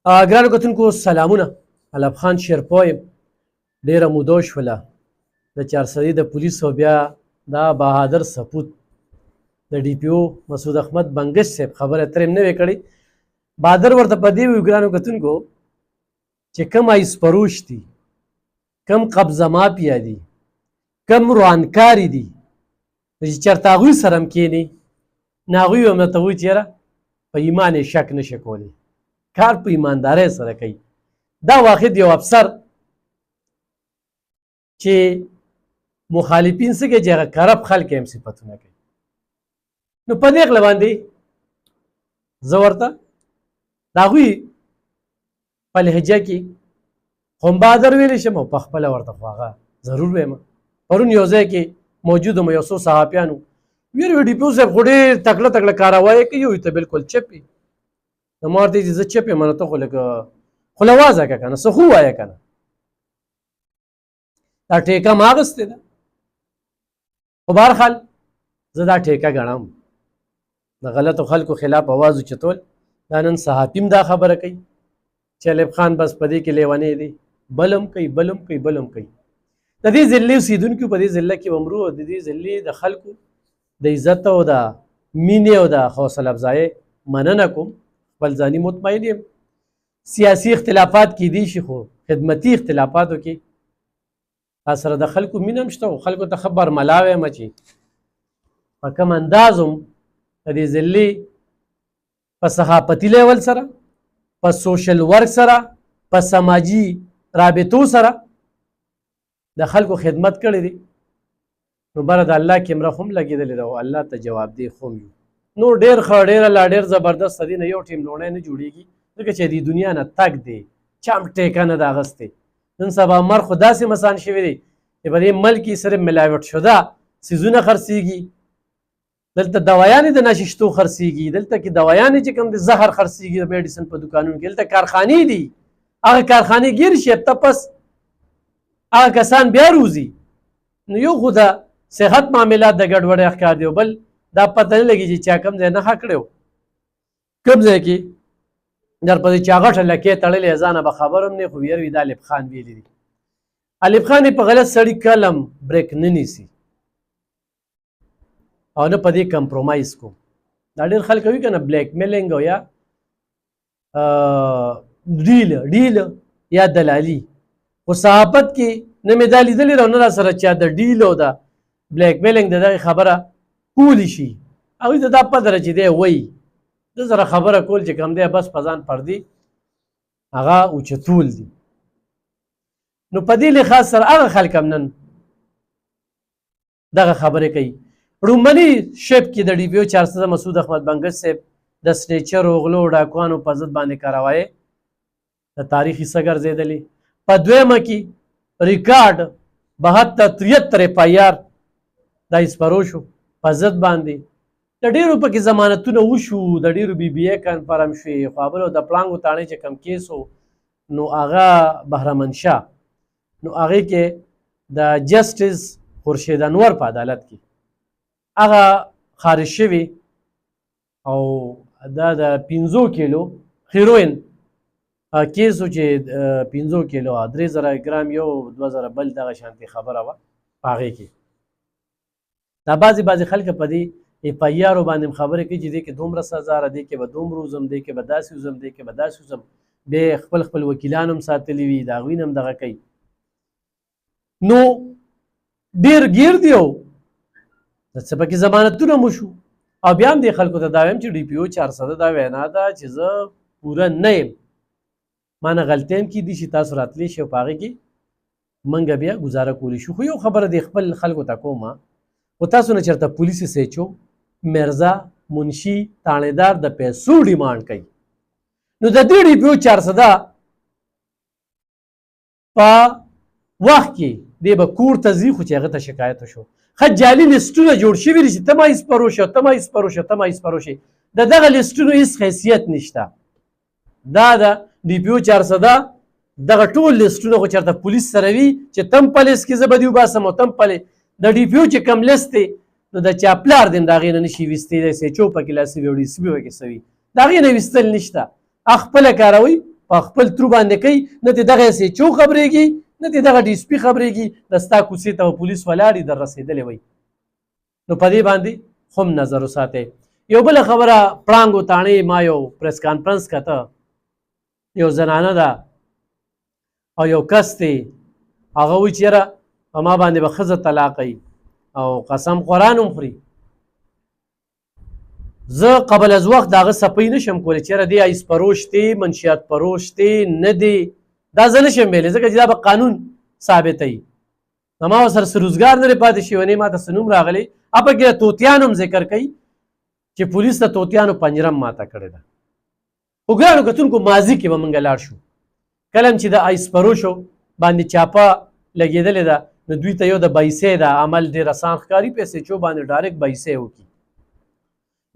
ګرانو کتونکو سلامونه. علب خان شیرپوی یم. ډېره موده شوله د چارسدي د پولیسو بیا دا بهادر سپوت د ډي پي او مسعود احمد بنګش صاحب خبره ترې نه وې کړې. بهادر ورته په دې وي ګرانو کتونکو چې کم ایس فروش دي، کم قبضه مافیا دي، کم روانکاري دي، چې چېرته هغوی سره هم کښېني نو هغوی هم درته وایي چې یاره په ایمان یې شک نه شي کولی، کار په ایماندارۍ سره کوي. دا واحد یو افسر چې مخالفین څه کوي چې هغه کرپ خلک هم صفتونه کوي. نو په دې غله باندې زه ورته د هغوی په لهجه کې خو بهادر ویلی شم او په خپله ورته خو هغه ضرور ویم. پرون یو ځای کې موجود وم، یو څو صحافیانو ویل ډي پي او صاحب خو ډېر تکړه تکړه کاروایی کوي، وایي ته بلکل چپ یې. نو ما ورته چې زه چپ یم نو ته خو لږ خلواز که که نه څه خو ووایه که نه. دا ټیکه ما اخیستې ده، خو بهرحال زه دا ټیکه ګڼم. د غلطو خلکو خلاف اواز اوچتول، دا نن صحافي هم دا خبره کوي چې الب خان بس په دې کې لیونی دی، بل هم کوي بل هم کوي بل هم کوي. د دې ضلع اوسېدونکي په دې ضلع کې عمرو او د دې ضلع د خلکو د عزت او د مینې او د حوصله افزایۍ مننه کوم. خپل ځاني مطمئن یم سیاسي اختلافات کیدی شي، خو خدمتي اختلافاتو کې سره د خلکو مینه هم شته او خلکو ته ښه برملا وایم چې په کوم انداز هم د دې ضلع په صحافتي لیول سره، په سوشل ورک سره، په سماجي رابطو سره د خلکو خدمت کړی دی. نو بره د الله کیمره خو هم لګېدلې ده او الله ته جواب دی خو هم یو. نو ډېر ښه ډېره لا ډېر زبردست دی نه یو ټیم لوڼی نه جوړېږي، ځکه چې د دنیا نه تګ دی، چا هم ټیکه نه ده اخیستې. نن سبا مر خو داسې مسان شوی دی چې په دې ملک کې صرف ملاوټ شده څیزونه خرڅېږي. دلته دوایانې د نششتو خرڅېږي، دلته کې دوایانې چې کوم د زهر خرڅېږي د میډیسن په دوکانونو کې، دلته کارخانې دي. هغه کارخانې ګیر شي هفته پس هغه کسان بیا روزي. نو یو خو د صحت معاملات د ګډوډۍ ښکار دی، بل دا پته نه لګي چې چا کوم ځای نښه کړی و، کوم ځای کې درپسې چا غټه لکۍ تړلې ځانه به خبر هم نه، خو ویل وي دا الب خان ویلي دي. الب خان یې په غلط سړي کلم بریک نه نیسي او نه په دې کمپرومایز کو. دا ډېر خلک کوي که نه بلیک میلینګ او یا ډیل یا دلالي، خو صحافت کې نه مې دا لیدلې ده او نه را سره چا د ډیل او د بلیک میلینګ د دغې خبره کولی شي. هغوی ته دا پته ده چې دی وایي د سره خبره کول چې کوم دی بس په ځان پردي هغه اوچتول دي. نو په دې لحاظ سره هغه خلک هم نن دغه خبرې کوي. لومړني شپ کې د ډي پي او چارسده مسعود احمد بنګش صاحب د سنیچرو، غلو، ډاکوانو په ضد باندې کاروایۍ د تاریخ حصه ګرځېدلې. په دویمه کې ریکارډ 72-73 اف آی آر د ایسپرو شو په ضد باندې. د ډېرو پکې ضمانتونه وشو، د ډېرو بي بي اې کنفرم شوې، خو بلو د پړانګو تاڼۍ چې کم کیس و نو هغه بهرمن شاه، نو هغې کې د جسټس خورشید انور په عدالت کې هغه خارج شوي او دا د 5 کیلو هیروین کیس و چې 5 کیلو 3000 ګرام یو 2000 بل دغه شانتې خبره وه په هغې کې. دا بعضې خلک په دې اف آی آرو باندې خبرې کوي چې دې کې دومره سزا ده، دې کې به دومره وزم، دې کې به داسې وزم، دې کې به داسې وزم. بیا خپل وکیلان هم ساتلي وي، د هغوی نه هم دغه کوي. نو ډېر ګیر دی او څه پکې ضمانتونه مو شو. او بیا هم دې خلکو ته دا وایم چې ډي پي او چارسده دا وینا ده چې زه پوره نه یم، ما نه غلطۍ هم کیدی شي، تاسو راتلی شئ او په هغې کې موږ بیا ګزاره کولی شو. خو یو خبره دې خپل خلکو ته کوم، خو تاسو نه چېرته پولیس سیچو، مرزا، منشي، تاڼېدار د پیسو ډیمانډ کوي. نو د دې ډي پي او چارسده په وخت کې دی به کور ته ځي، خو چې هغه ته شکایت وشو ښه جعلي لیسټونه جوړ شوي دي چې ته ما ایسپرو شه، ته ما ایسپرو شه، ته ما ایسپرو شي. د دغه لیسټونو هېڅ حیثیت نشته. دا د ډي پي او چارسده دغه ټول لیسټونه خو چېرته پولیس سره وي چې تم په لیست کې زه به دې وباسم او تم په د ډي پي او چې کوم لیست دی نو د چا پلار دی هم د هغې نه نشي ویستلی، سیچو پکې لاسي وي او ډي سي پي پکې څه وي، د هغې نه ویستل نشته. خپله کاروئ په خپل ترو باندې کوي، نه ترې دغه SHO خبرېږي نه ترې دغه DSP خبرېږي، د ستا کوڅې ته پولیس ولاړ در رسېدلی وي. نو په دې باندې هم نظر وساتئ. یو بله خبره، پړانګ و تاڼې ما یو پریس کانفرنس کته، یو زنانه ده او یو کس دی، هغه وایي چې یاره په ما باندې به ښځه طلاق کوي او قسم قرآن هم خوري. زه قبل از وخت د هغه صفۍ نشم کولی چې یاره دی ایس فروش دی، منشیات فروش دی، نه دی، دا زه نشم ویلی ځکه چې دا به قانون ثابتوي. زما ورسره څه روزګار نه دی پاتې شوی، ما ته څه نوم راغلی. پکې د توتیانو هم ذکر کوي چې پولیس د توتیانو پنجره هم ماته کړې ده. خو ګرانو کتونکو ماضي کې به موږ لاړ شو، کله چې د ایس فروشو باندې چاپه لګېدلې ده نو دوی ته یو د پیسې د عمل ډېر اسان ښکاري، SHO باندې ډایرکټ پیسې وکړي.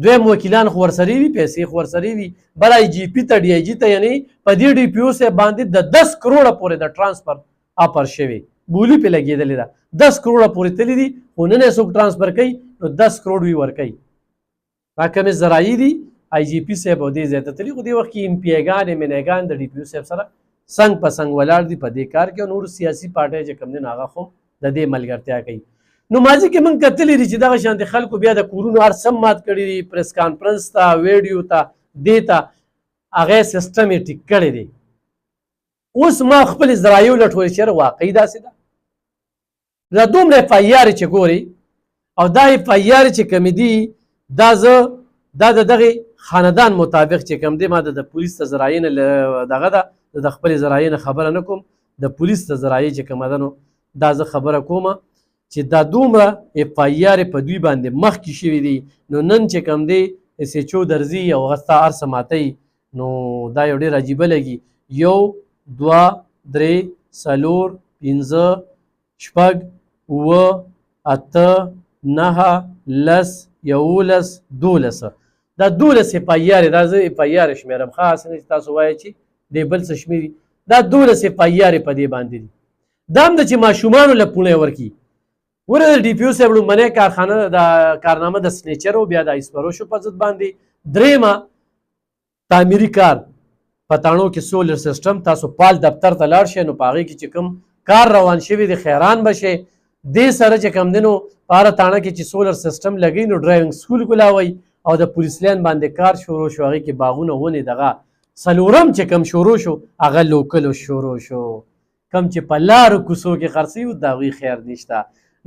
دویم وکیلان خو ورسره وي، پیسې خو ورسره وي، بل IGP ته DIG ته یعنې په دې DPO صاحب باندې د 10 کروړه پورې د ټرانسفر آفر شوی، بولي پې لګېدلې ده، 10 کروړه پورې تللي دي، خو نن یې څوک ټرانسفر کوي نو 10 کروړ وي ورکوي. دا کمې ذرایع دي IGP صاحب او دې ځای ته تللي، خو دې وخت کې MPA ګان MNA ګان د DPO صاحب سره څنګ په څنګ ولاړ دي په دې کار کې، او نور سیاسي پارټۍ چې کوم دي نو هغه خو د دې ملګرتیا کوي. نو ماضي کې موږ کتلي دي چې دغه شانتې خلکو بیا د کورونو هر څه مات کړي دي، پریس کانفرنس ته، ویډیو ته، دې ته هغه سیسټم یې ټیک کړی دی. اوس ما خپلې ذرایعو لټولې چې واقعي داسې ده. دا دومره FIR چې ګوري او دا FIR چې کومې دي دا زه دا د دغې خاندان مطابق چې کوم دی ما د پولیس د ذرایع نه دغه ده، د خپلې ذرایع نه خبره نه کوم، د پولیس د ذرایع چې کومه ده نو دا زه خبره کومه چې دا دومره FIR په دوی باندې مخکې شوي دي. نو نن چې کوم دی SHO درځي او هغه ستا هر څه ماتوي نو دا یو ډېر عجیبه لګي. 1 2 3 4 5 6 7 8 9 10 11 12 دا 12 FIR دا زه FIR شمېرم، خاص نه چې تاسو وایئ چې دی بل څه شمېري. دا 12 FIR په دې باندې دي. دا هم ده چې ماشومانو له پوڼې ورکړي. ګوره د DPO صاحب لومړنۍ کارخانه د کارنامه د سنیچر او بیا د ایس فروشو په ضد باندې، درېیمه تعمیري کار په تاڼو کې سولر سیسټم. تاسو پال دفتر ته لاړ شئ نو په هغې کې چې کوم کار روان شوي دی خیران به شئ. دې سره چې کوم دی نو په هره تاڼه کې چې سولر سیسټم لګوي نو ډرایوینګ سکول کولاوئ او د پولیس لین باندې کار شروع شو، هغې کې باغونه ونې دغه. څلورم چې کوم شروع شو هغه لوکلو شروع شو، کوم چې په لارو کوڅو کې خرڅوي د هغوی خیر نشته.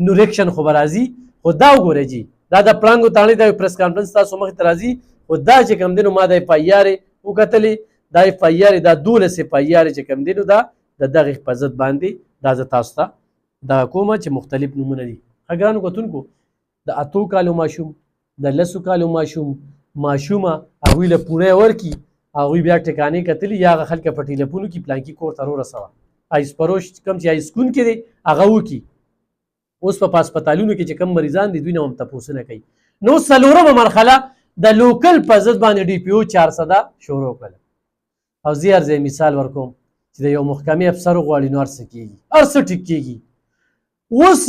نو ریکشن خو به راځي، خو دا وګورئ جي دا د پړانګو تاڼې د پریس کانفرنس تاسو مخې ته راځي، خو دا چې کوم دی نو ما د FIR وکتلې، دا FIR دا 12 FIR چې کوم دی نو دا د دغې په ضد باندې دا زه تاسو ته دغه کومه چې مختلف نومونه دي. ښه ګرانو کتونکو، د 8 کالو ماشوم، د 10 کالو ماشومه هغوی له پوړی ورکړي، هغوی بیا ټکانې کتلي یا هغه خلک په ټیلیفونو کې پلانکي کور ته ورسوه. ایس فروش کوم چې ایسکون کې دی هغه وکړي. اوس په هسپتالونو کې چې کوم مریضان دي دوی نه هم تپوسونه کوي. نو څلورمه مرحله د لوکل په ضد باندې DPO 400 شروع کړله. او زه هر ځای مثال ورکوم چې د یو محکمې افسر وغواړي نو هر څه کېږي، هر څه ټیک کېږي. اوس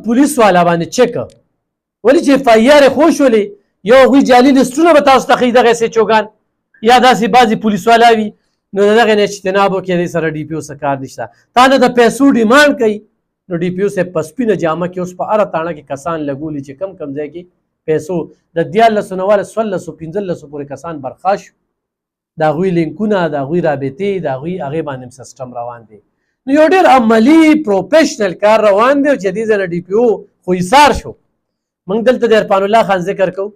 پولیس والا باندې چک ولې چې FIR یې خوشولې یو هغوی جعلي لسټونه به تاسو ته ښیي دغه SHO یا داسې بعضې پولیس والا وي نو د دغې نه اجتناب وکړي، دې سره DPO څه کار نشته. تا نه د پیسو ډیمانډ کوي نو DPO صاحب په سپینه جامه کې اوس په هره تاڼه کې کسان لګولي چې کم ځای کې پیسو د 1400 نه واله 1600 1500 پورې کسان برخاست شو. د هغوی لینکونه، د هغوی رابطې، د هغوی هغې باندې سیسټم روان دی. نو یو ډېر عملي پروفیشنل کار روان دی چې دې ځای نه DPO خو ایثار شو. موږ دلته د عرفان الله خان ذکر کوو،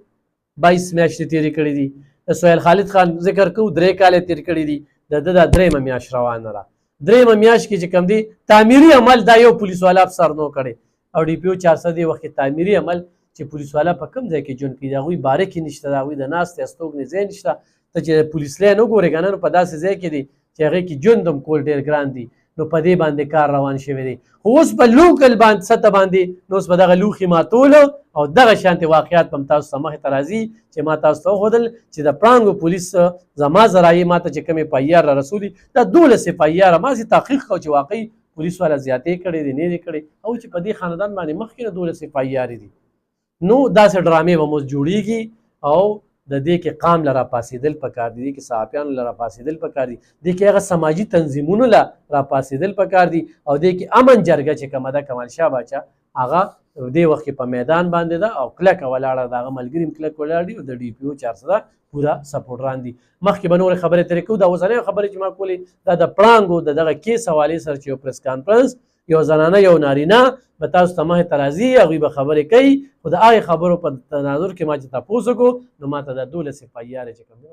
22 میاشتې تېرې کړي دي. د سهیل خالد خان ذکر کوو، 3 کاله تېر کړي دي. د ده دا 3مه میاشت روانه ده. 3مه میاشت کې چې کوم دی تعمیري عمل دا یو پولیس والا افسر نو کړی، او DPO 400 دی وخت کې تعمیري عمل چې پولیس والا په کوم ځای کې ژوند کوي د هغوی باره کې نشته، د هغوی د ناستې استوګنې ځای نشته. ته چې پولیس لین وګورې که نه نو په داسې ځای کې دی چې هغې کې ژوند هم کول ډېر ګران دي. نو په دې باندې کار روان شوی دی. خو اوس په لوکل باندې سطح باندې نو اوس په دغه لوښي ماتولو او دغه شانتې واقعیات به هم تاسو ته مخې ته راځي چې ما تاسو ته وښودل چې د پړانګو پولیس زما ذرایع ما ته چې کومې FIR را رسولي دا 12 FIR ما چې تحقیق کوو چې واقعي پولیس والا زیاتې کړې دي نه دي کړې، او چې په دې خاندان باندې مخکې نه 12 FIR دي. نو داسې ډرامې به مو جوړېږي او د دې کې قام له راپاڅېدل پکار دي، دې کې صحافیانو له راپاڅېدل پکار دي، دې کې هغه سماجي تنظیمونو له راپاڅېدل پکار دي، او دې کې امن جرګه چې کومه ده کمال شاه باچا هغه دې وخت کې په میدان باندې ده او کلکه ولاړه ده، هغه ملګري هم کلک ولاړ دي او د ډي پي او 400 پوره سپورټران دي. مخکې به نورې خبرې ترې کوو، دا اوسنۍ خبرې چې ما کولې دا د پړانګو د دغه کیس حوالې سره چې یو پریس کانفرنس یو زنانه یو نارینه به تاسو ته مخې ته راځي، هغوی به خبرې کوي، خو د هغې خبرو په تناظر کې ما چې تپوس وکړو نو ما ته دا 12 سپاهیانې چې کوم دي